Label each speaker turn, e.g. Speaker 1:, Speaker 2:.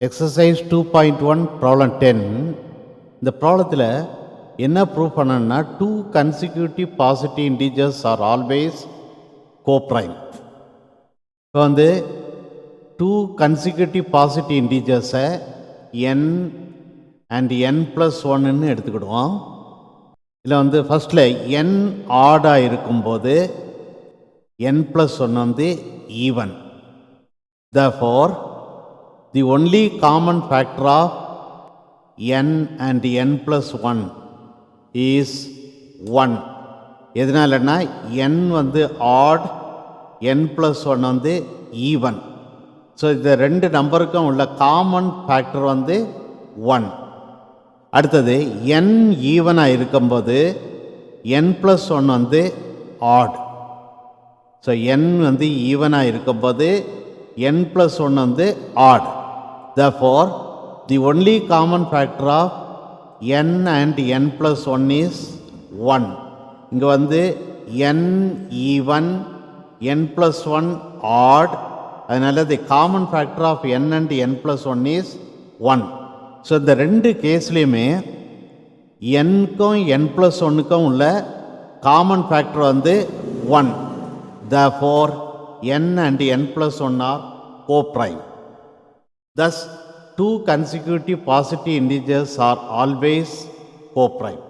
Speaker 1: Exercise 2.1 problem 10. இந்த ப்ராப்ளத்தில் என்ன ப்ரூவ் பண்ணணும்னா two consecutive positive integers are always coprime. இப்போ வந்து டூ கன்சிக்யூட்டிவ் பாசிட்டிவ் இன்டீஜர்ஸை n அண்ட் n + 1ன்னு எடுத்துக்கிடுவோம். இதில் வந்து ஃபஸ்ட்டில் n ஆடாக இருக்கும்போது n + 1 வந்து even. Therefore, the only common factor of n and n plus 1 is 1. எதனாலன்னா n வந்து odd, n plus 1 வந்து even. ஸோ இந்த ரெண்டு நம்பருக்கும் உள்ள காமன் ஃபேக்டர் வந்து 1. அடுத்தது n ஈவனாக இருக்கும்போது n plus 1 வந்து odd. ஸோ n வந்து ஈவனாக இருக்கும்போது n plus 1 வந்து odd. Therefore, the only common factor of n and n plus 1 is 1. இங்கே வந்து n even, n plus 1 odd. அதனால் the common factor of n and n plus 1 is 1. So இந்த ரெண்டு கேஸ்லேயுமே nக்கும் n plus 1க்கும் உள்ள common factor வந்து 1. Therefore, n and n plus 1 are coprime. Thus, two consecutive positive integers are always coprime.